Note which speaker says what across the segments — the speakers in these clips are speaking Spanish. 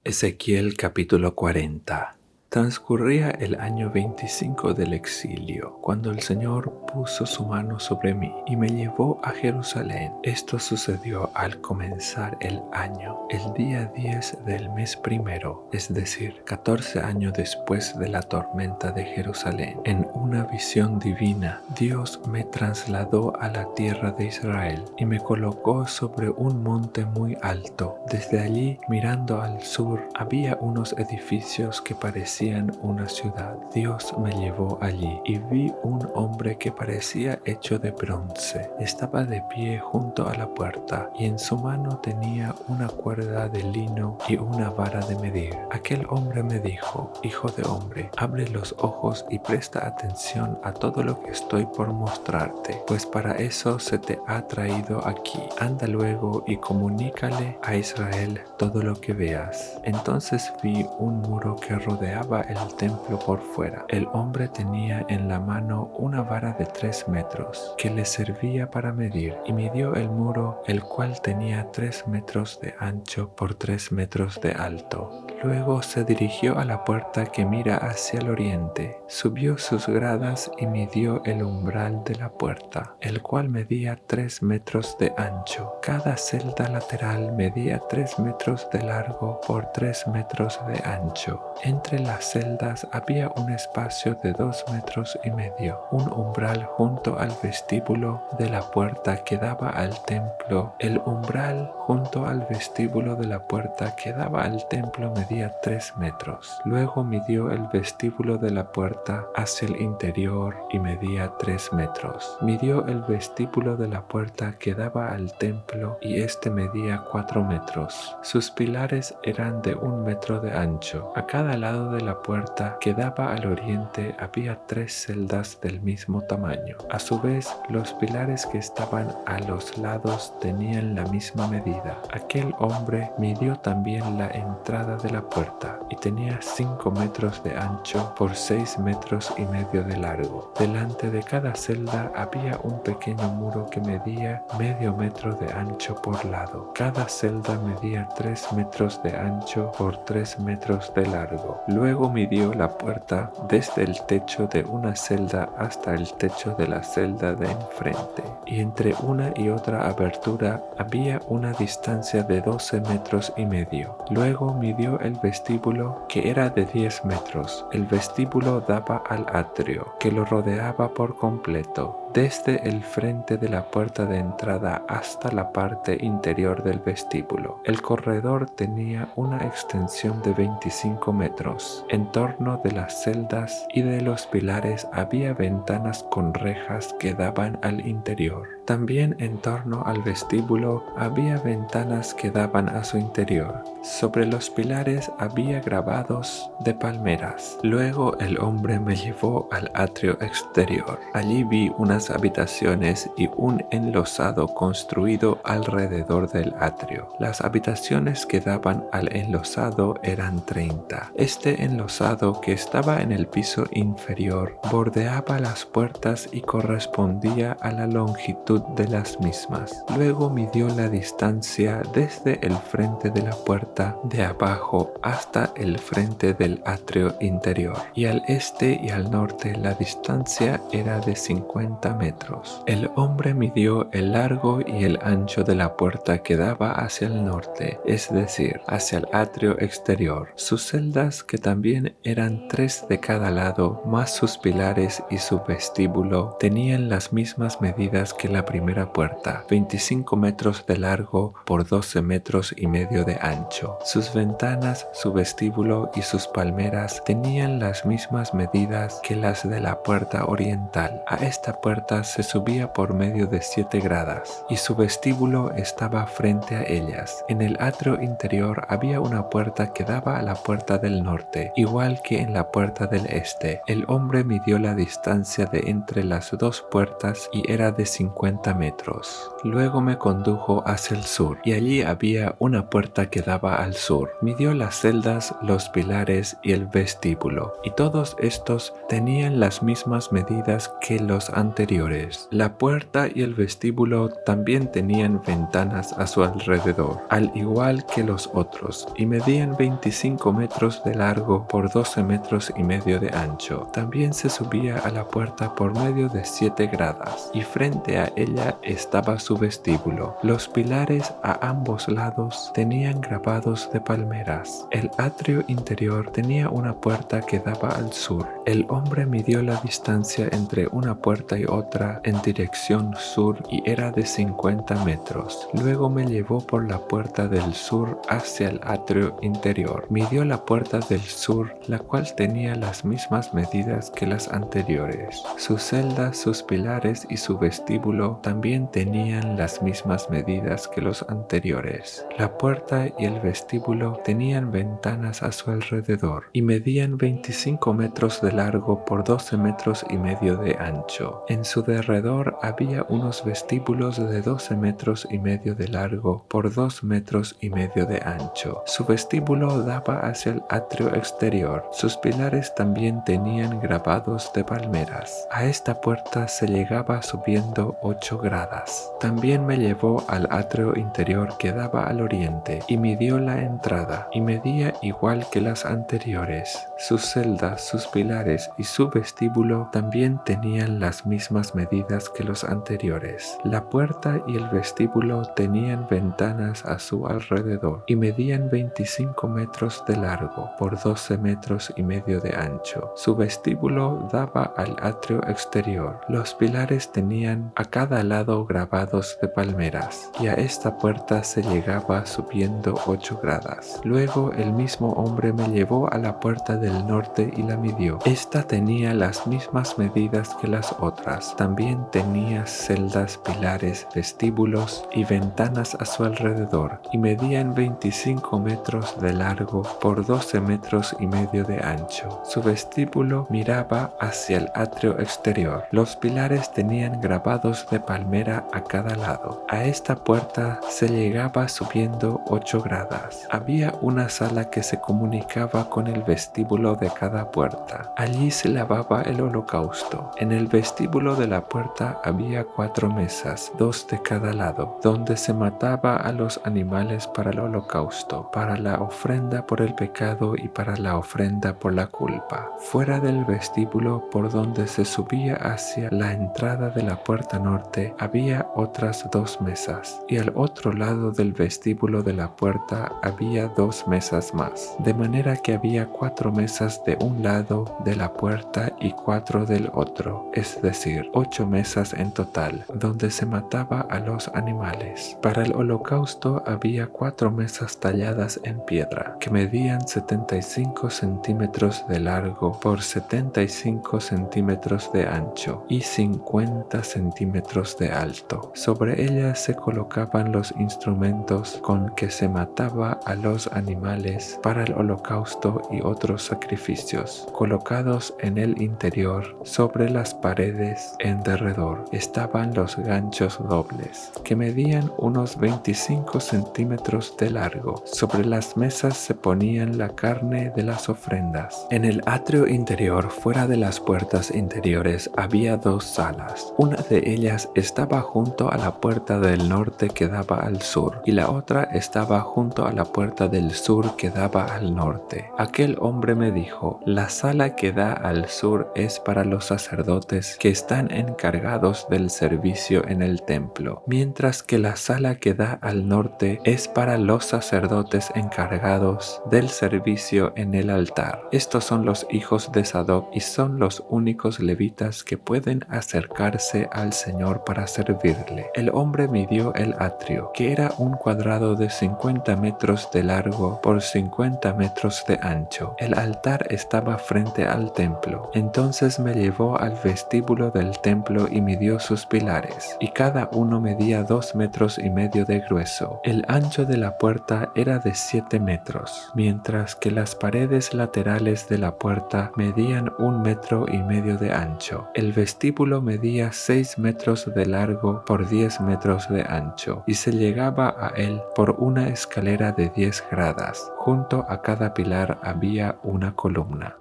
Speaker 1: Ezequiel capítulo 40. Transcurría el año 25 del exilio, cuando el Señor puso su mano sobre mí y me llevó a Jerusalén. Esto sucedió al comenzar el año, el día 10 del mes primero, es decir, 14 años después de la tormenta de Jerusalén. En una visión divina, Dios me trasladó a la tierra de Israel y me colocó sobre un monte muy alto. Desde allí, mirando al sur, había unos edificios que parecían una ciudad. Dios me llevó allí y vi un hombre que parecía hecho de bronce. Estaba de pie junto a la puerta y en su mano tenía una cuerda de lino y una vara de medir. Aquel hombre me dijo: Hijo de hombre, abre los ojos y presta atención a todo lo que estoy por mostrarte, pues para eso se te ha traído aquí. Anda luego y comunícale a Israel todo lo que veas. Entonces vi un muro que rodeaba el templo por fuera. El hombre tenía en la mano una vara de 3 metros que le servía para medir, y midió el muro, el cual tenía 3 metros de ancho por 3 metros de alto. Luego se dirigió a la puerta que mira hacia el oriente, subió sus gradas y midió el umbral de la puerta, el cual medía 3 metros de ancho. Cada celda lateral medía 3 metros de largo por 3 metros de ancho. Entre las celdas había un espacio de 2 metros y medio, un umbral junto al vestíbulo de la puerta que daba al templo. El umbral junto al vestíbulo de la puerta que daba al templo medía 3 metros. Luego midió el vestíbulo de la puerta hacia el interior y medía 3 metros. Midió el vestíbulo de la puerta que daba al templo y este medía 4 metros. Sus pilares eran de 1 metro de ancho. A cada lado de la puerta que daba al oriente había 3 celdas del mismo tamaño. A su vez, los pilares que estaban a los lados tenían la misma medida. Aquel hombre midió también la entrada de la puerta y tenía 5 metros de ancho por 6 metros y medio de largo. Delante de cada celda había un pequeño muro que medía medio metro de ancho por lado. Cada celda medía 3 metros de ancho por 3 metros de largo. Luego midió la puerta desde el techo de una celda hasta el techo de la celda de enfrente, y entre una y otra abertura había una distancia de 12 metros y medio. Luego midió el vestíbulo, que era de 10 metros. El vestíbulo daba al atrio, que lo rodeaba por completo, desde el frente de la puerta de entrada hasta la parte interior del vestíbulo. El corredor tenía una extensión de 25 metros. En torno de las celdas y de los pilares había ventanas con rejas que daban al interior. También en torno al vestíbulo había ventanas que daban a su interior. Sobre los pilares había grabados de palmeras. Luego el hombre me llevó al atrio exterior. Allí vi unas habitaciones y un enlosado construido alrededor del atrio. Las habitaciones que daban al enlosado eran 30. Este enlosado, que estaba en el piso inferior, bordeaba las puertas y correspondía a la longitud de las mismas. Luego midió la distancia desde el frente de la puerta de abajo hasta el frente del atrio interior, y al este y al norte la distancia era de 50 metros. El hombre midió el largo y el ancho de la puerta que daba hacia el norte, es decir, hacia el atrio exterior. Sus celdas, que también eran 3 de cada lado, más sus pilares y su vestíbulo, tenían las mismas medidas que la primera puerta, 25 metros de largo por 12 metros y medio de ancho. Sus ventanas, su vestíbulo y sus palmeras tenían las mismas medidas que las de la puerta oriental. A esta puerta se subía por medio de 7 gradas, y su vestíbulo estaba frente a ellas. En el atrio interior había una puerta que daba a la puerta del norte, igual que en la puerta del este. El hombre midió la distancia de entre las 2 puertas y era de 50 metros. Luego me condujo hacia el sur, y allí había una puerta que daba al sur. Midió las celdas, los pilares y el vestíbulo, y todos estos tenían las mismas medidas que los anteriores. interiores. La puerta y el vestíbulo también tenían ventanas a su alrededor, al igual que los otros, y medían 25 metros de largo por 12 metros y medio de ancho. También se subía a la puerta por medio de 7 gradas, y frente a ella estaba su vestíbulo. Los pilares a ambos lados tenían grabados de palmeras. El atrio interior tenía una puerta que daba al sur. El hombre midió la distancia entre una puerta y otra en dirección sur y era de 50 metros. Luego me llevó por la puerta del sur hacia el atrio interior. Midió la puerta del sur, la cual tenía las mismas medidas que las anteriores. Su celda, sus pilares y su vestíbulo también tenían las mismas medidas que los anteriores. La puerta y el vestíbulo tenían ventanas a su alrededor y medían 25 metros de largo por 12 metros y medio de ancho. En su derredor había unos vestíbulos de 12 metros y medio de largo por 2 metros y medio de ancho. Su vestíbulo daba hacia el atrio exterior. Sus pilares también tenían grabados de palmeras. A esta puerta se llegaba subiendo 8 gradas. También me llevó al atrio interior que daba al oriente y midió la entrada y medía igual que las anteriores. Sus celdas, sus pilares y su vestíbulo también tenían las mismas medidas que los anteriores. La puerta y el vestíbulo tenían ventanas a su alrededor y medían 25 metros de largo por 12 metros y medio de ancho. Su vestíbulo daba al atrio exterior. Los pilares tenían a cada lado grabados de palmeras y a esta puerta se llegaba subiendo 8 gradas. Luego el mismo hombre me llevó a la puerta del norte y la midió. Esta tenía las mismas medidas que las otras. También tenía celdas, pilares, vestíbulos y ventanas a su alrededor y medían 25 metros de largo por 12 metros y medio de ancho. Su vestíbulo miraba hacia el atrio exterior. Los pilares tenían grabados de palmera a cada lado. A esta puerta se llegaba subiendo 8 gradas. Había una sala que se comunicaba con el vestíbulo de cada puerta. Allí se lavaba el holocausto. En el vestíbulo de la puerta había 4 mesas, 2 de cada lado, donde se mataba a los animales para el holocausto, para la ofrenda por el pecado y para la ofrenda por la culpa. Fuera del vestíbulo por donde se subía hacia la entrada de la puerta norte había otras 2 mesas, y al otro lado del vestíbulo de la puerta había 2 mesas más, de manera que había 4 mesas de un lado de la puerta y 4 del otro, es decir, 8 mesas en total, donde se mataba a los animales. Para el holocausto había 4 mesas talladas en piedra, que medían 75 centímetros de largo por 75 centímetros de ancho y 50 centímetros de alto. Sobre ellas se colocaban los instrumentos con que se mataba a los animales para el holocausto y otros sacrificios. Colocados en el interior, sobre las paredes en derredor, estaban los ganchos dobles, que medían unos 25 centímetros de largo. Sobre las mesas se ponían la carne de las ofrendas. En el atrio interior, fuera de las puertas interiores, había 2 salas. Una de ellas estaba junto a la puerta del norte que daba al sur, y la otra estaba junto a la puerta del sur que daba al norte. Aquel hombre me dijo: la sala que da al sur es para los sacerdotes que están encargados del servicio en el templo, mientras que la sala que da al norte es para los sacerdotes encargados del servicio en el altar. Estos son los hijos de Sadoc y son los únicos levitas que pueden acercarse al Señor para servirle. El hombre midió el atrio, que era un cuadrado de 50 metros de largo por 50 metros de ancho. El altar estaba frente al templo. Entonces me llevó al vestíbulo del templo y midió sus pilares, y cada uno medía 2 metros y medio de grueso. El ancho de la puerta era de 7 metros, mientras que las paredes laterales de la puerta medían 1 metro y medio de ancho. El vestíbulo medía 6 metros de largo por 10 metros de ancho, y se llegaba a él por una escalera de 10 gradas. Junto a cada pilar había una columna.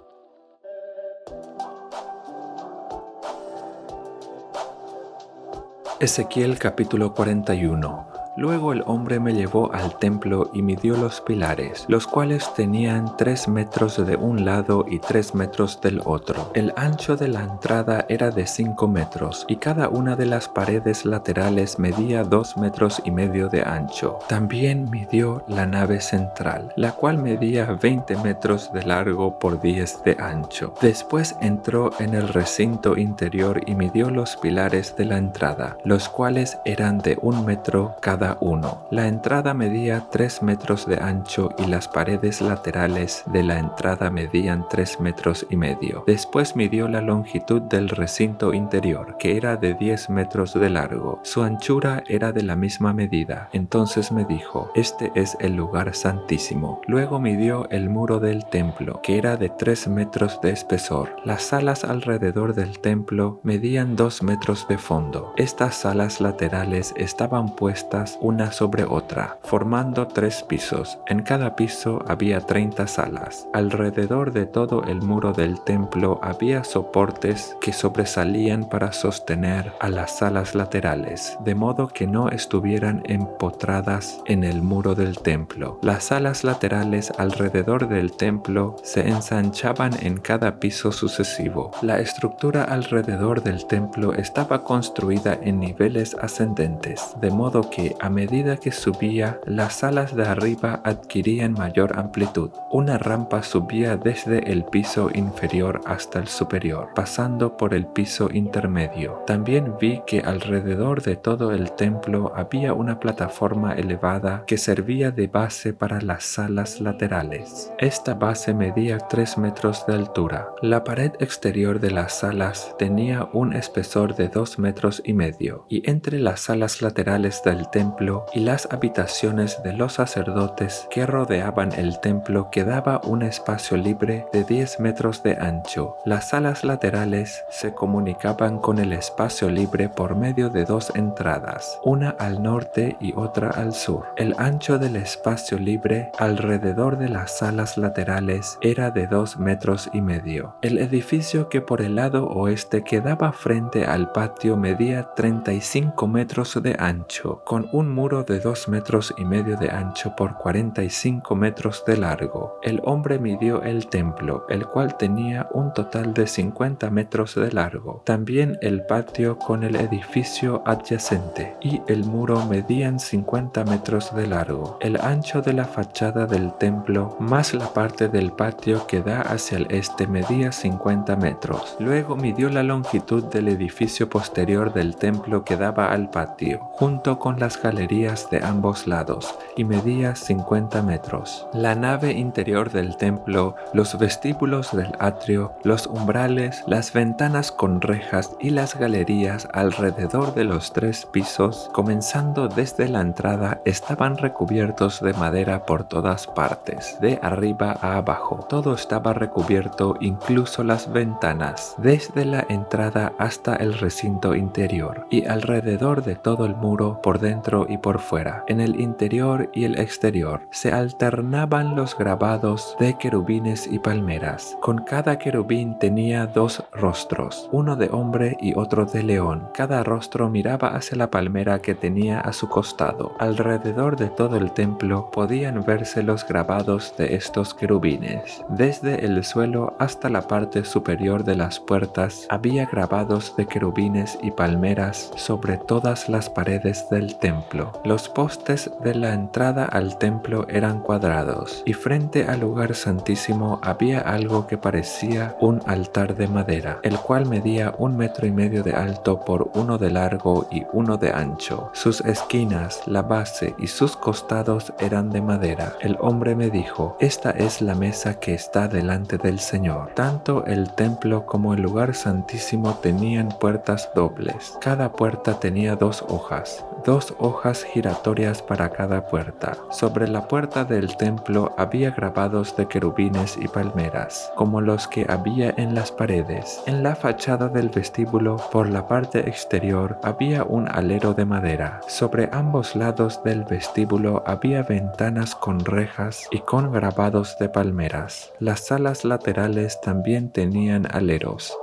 Speaker 1: Ezequiel capítulo 41. Luego el hombre me llevó al templo y midió los pilares, los cuales tenían 3 metros de un lado y 3 metros del otro. El ancho de la entrada era de 5 metros, y cada una de las paredes laterales medía 2 metros y medio de ancho. También midió la nave central, la cual medía 20 metros de largo por 10 de ancho. Después entró en el recinto interior y midió los pilares de la entrada, los cuales eran de 1 metro cada uno. La entrada medía 3 metros de ancho y las paredes laterales de la entrada medían 3 metros y medio. Después midió la longitud del recinto interior, que era de 10 metros de largo. Su anchura era de la misma medida. Entonces me dijo: este es el lugar santísimo. Luego midió el muro del templo, que era de 3 metros de espesor. Las salas alrededor del templo medían 2 metros de fondo. Estas salas laterales estaban puestas una sobre otra, formando 3 pisos. En cada piso había 30 salas. Alrededor de todo el muro del templo había soportes que sobresalían para sostener a las salas laterales, de modo que no estuvieran empotradas en el muro del templo. Las salas laterales alrededor del templo se ensanchaban en cada piso sucesivo. La estructura alrededor del templo estaba construida en niveles ascendentes, de modo que a medida que subía, las salas de arriba adquirían mayor amplitud. Una rampa subía desde el piso inferior hasta el superior, pasando por el piso intermedio. También vi que alrededor de todo el templo había una plataforma elevada que servía de base para las salas laterales. Esta base medía 3 metros de altura. La pared exterior de las salas tenía un espesor de 2 metros y medio, y entre las salas laterales del templo y las habitaciones de los sacerdotes que rodeaban el templo quedaba un espacio libre de 10 metros de ancho. Las salas laterales se comunicaban con el espacio libre por medio de 2 entradas, una al norte y otra al sur. El ancho del espacio libre alrededor de las salas laterales era de 2 metros y medio. El edificio que por el lado oeste quedaba frente al patio medía 35 metros de ancho, con un muro de 2 metros y medio de ancho por 45 metros de largo. El hombre midió el templo, el cual tenía un total de 50 metros de largo. También el patio con el edificio adyacente y el muro medían 50 metros de largo. El ancho de la fachada del templo más la parte del patio que da hacia el este medía 50 metros. Luego midió la longitud del edificio posterior del templo que daba al patio, junto con las galerías de ambos lados, y medía 50 metros. La nave interior del templo, los vestíbulos del atrio, los umbrales, las ventanas con rejas y las galerías alrededor de los 3 pisos, comenzando desde la entrada, estaban recubiertos de madera por todas partes, de arriba a abajo. Todo estaba recubierto, incluso las ventanas, desde la entrada hasta el recinto interior, y alrededor de todo el muro, por dentro y por fuera. En el interior y el exterior se alternaban los grabados de querubines y palmeras. Con cada querubín tenía 2 rostros, uno de hombre y otro de león. Cada rostro miraba hacia la palmera que tenía a su costado. Alrededor de todo el templo podían verse los grabados de estos querubines. Desde el suelo hasta la parte superior de las puertas había grabados de querubines y palmeras sobre todas las paredes del templo. Los postes de la entrada al templo eran cuadrados, y frente al lugar santísimo había algo que parecía un altar de madera, el cual medía 1 metro y medio de alto por 1 de largo y 1 de ancho. Sus esquinas, la base y sus costados eran de madera. El hombre me dijo: esta es la mesa que está delante del Señor. Tanto el templo como el lugar santísimo tenían puertas dobles. Cada puerta tenía 2 hojas, 2 hojas giratorias para cada puerta. Sobre la puerta del templo había grabados de querubines y palmeras, como los que había en las paredes. En la fachada del vestíbulo, por la parte exterior, había un alero de madera. Sobre ambos lados del vestíbulo había ventanas con rejas y con grabados de palmeras. Las salas laterales también tenían aleros.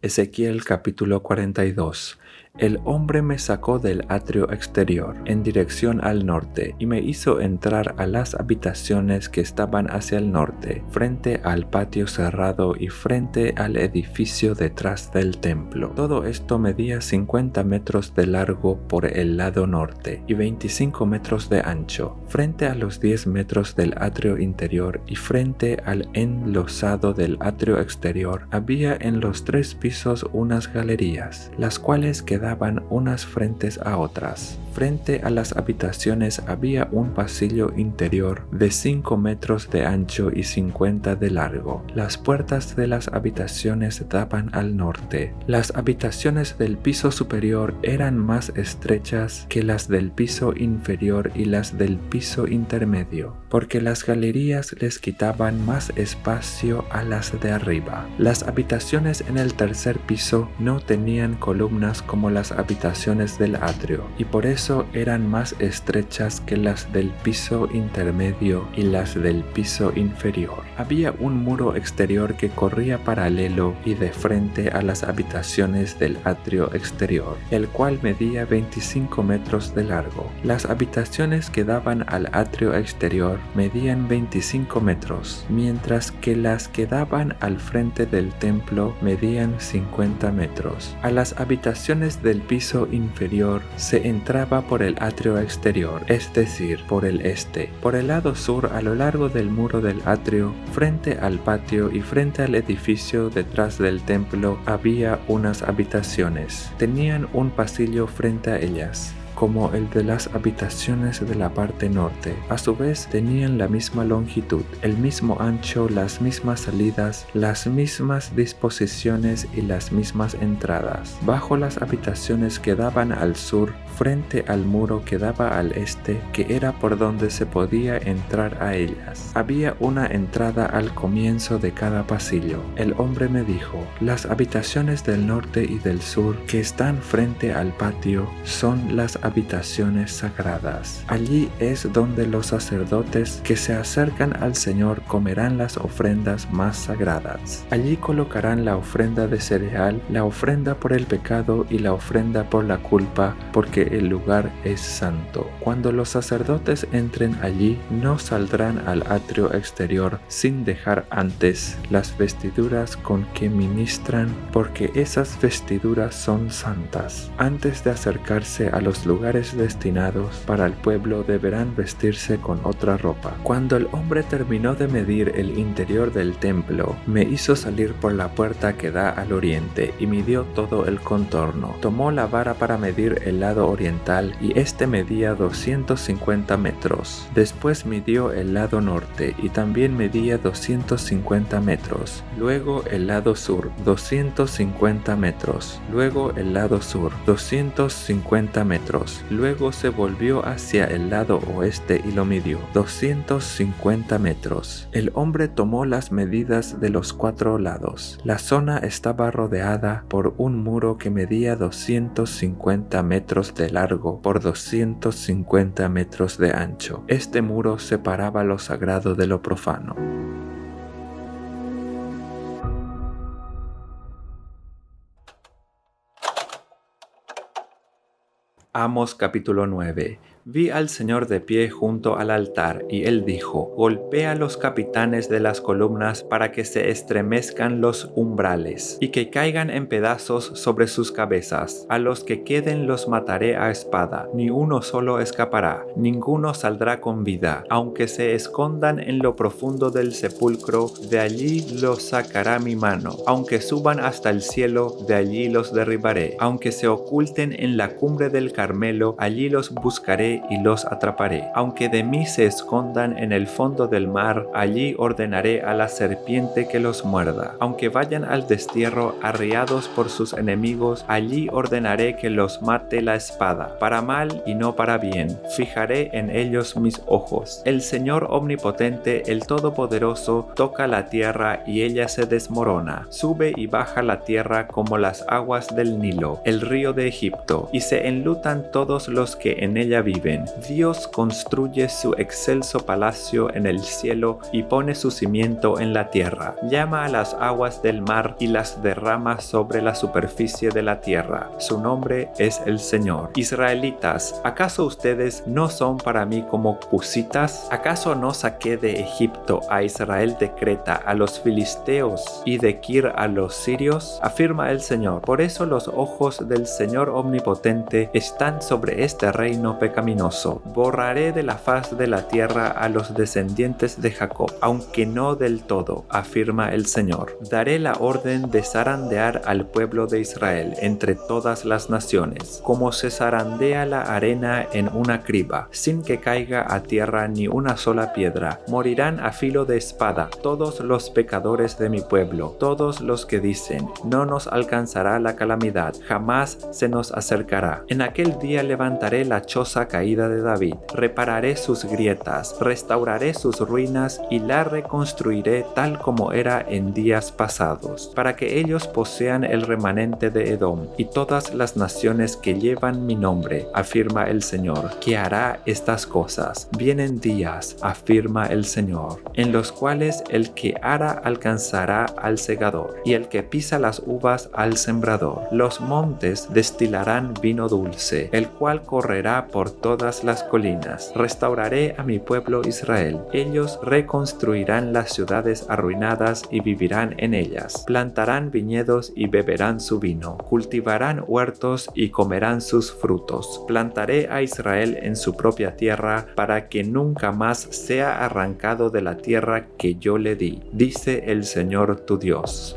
Speaker 1: Ezequiel capítulo 42. El hombre me sacó del atrio exterior, en dirección al norte, y me hizo entrar a las habitaciones que estaban hacia el norte, frente al patio cerrado y frente al edificio detrás del templo. Todo esto medía 50 metros de largo por el lado norte y 25 metros de ancho, frente a los 10 metros del atrio interior y frente al enlosado del atrio exterior. Había en los 3 pisos unas galerías, las cuales quedaban unas frentes a otras. Frente a las habitaciones había un pasillo interior de 5 metros de ancho y 50 de largo. Las puertas de las habitaciones daban al norte. Las habitaciones del piso superior eran más estrechas que las del piso inferior y las del piso intermedio, porque las galerías les quitaban más espacio a las de arriba. Las habitaciones en el tercer piso no tenían columnas como las habitaciones del atrio, y por eso eran más estrechas que las del piso intermedio y las del piso inferior. Había un muro exterior que corría paralelo y de frente a las habitaciones del atrio exterior, el cual medía 25 metros de largo. Las habitaciones que daban al atrio exterior medían 25 metros, mientras que las que daban al frente del templo medían 50 metros. A las habitaciones del piso inferior se entraba por el atrio exterior, es decir, por el este. Por el lado sur, a lo largo del muro del atrio, frente al patio y frente al edificio detrás del templo, había unas habitaciones. Tenían un pasillo frente a ellas, como el de las habitaciones de la parte norte. A su vez tenían la misma longitud, el mismo ancho, las mismas salidas, las mismas disposiciones y las mismas entradas. Bajo las habitaciones que daban al sur, frente al muro que daba al este, que era por donde se podía entrar a ellas, había una entrada al comienzo de cada pasillo. El hombre me dijo: las habitaciones del norte y del sur que están frente al patio son las habitaciones sagradas. Allí es donde los sacerdotes que se acercan al Señor comerán las ofrendas más sagradas. Allí colocarán la ofrenda de cereal, la ofrenda por el pecado y la ofrenda por la culpa, porque el lugar es santo. Cuando los sacerdotes entren allí, no saldrán al atrio exterior sin dejar antes las vestiduras con que ministran, porque esas vestiduras son santas. Antes de acercarse a los lugares destinados para el pueblo, deberán vestirse con otra ropa. Cuando el hombre terminó de medir el interior del templo, me hizo salir por la puerta que da al oriente y midió todo el contorno. Tomó la vara para medir el lado oriental y este medía 250 metros. Después midió el lado norte y también medía 250 metros. Luego el lado sur, 250 metros. Luego el lado sur, 250 metros. Luego se volvió hacia el lado oeste y lo midió, 250 metros. El hombre tomó las medidas de los 4 lados. La zona estaba rodeada por un muro que medía 250 metros de largo por 250 metros de ancho. Este muro separaba lo sagrado de lo profano. Amos capítulo 9. Vi al Señor de pie junto al altar, y él dijo: golpea los capitanes de las columnas para que se estremezcan los umbrales, y que caigan en pedazos sobre sus cabezas. A los que queden los mataré a espada, ni uno solo escapará, ninguno saldrá con vida. Aunque se escondan en lo profundo del sepulcro, de allí los sacará mi mano. Aunque suban hasta el cielo, de allí los derribaré. Aunque se oculten en la cumbre del Carmelo, allí los buscaré y los atraparé. Aunque de mí se escondan en el fondo del mar, allí ordenaré a la serpiente que los muerda. Aunque vayan al destierro arriados por sus enemigos, allí ordenaré que los mate la espada, para mal y no para bien. Fijaré en ellos mis ojos. El Señor omnipotente, el Todopoderoso, toca la tierra y ella se desmorona. Sube y baja la tierra como las aguas del Nilo, el río de Egipto, y se enlutan todos los que en ella viven. viven. Dios construye su excelso palacio en el cielo y pone su cimiento en la tierra. Llama a las aguas del mar y las derrama sobre la superficie de la tierra. Su nombre es el Señor. Israelitas, ¿acaso ustedes no son para mí como cusitas? ¿Acaso no saqué de Egipto a Israel de Creta, a los filisteos y de Kir a los sirios? Afirma el Señor. Por eso los ojos del Señor omnipotente están sobre este reino pecaminoso. Borraré de la faz de la tierra a los descendientes de Jacob, aunque no del todo, afirma el Señor. Daré la orden de zarandear al pueblo de Israel entre todas las naciones, como se zarandea la arena en una criba, sin que caiga a tierra ni una sola piedra. Morirán a filo de espada todos los pecadores de mi pueblo, todos los que dicen, no nos alcanzará la calamidad, jamás se nos acercará. En aquel día levantaré la choza caída de David, repararé sus grietas, restauraré sus ruinas y la reconstruiré tal como era en días pasados, para que ellos posean el remanente de Edom y todas las naciones que llevan mi nombre, afirma el Señor, que hará estas cosas. Vienen días, afirma el Señor, en los cuales el que ara alcanzará al segador y el que pisa las uvas al sembrador. Los montes destilarán vino dulce, el cual correrá por todas las colinas. Restauraré a mi pueblo Israel. Ellos reconstruirán las ciudades arruinadas y vivirán en ellas. Plantarán viñedos y beberán su vino. Cultivarán huertos y comerán sus frutos. Plantaré a Israel en su propia tierra para que nunca más sea arrancado de la tierra que yo le di, dice el Señor tu Dios.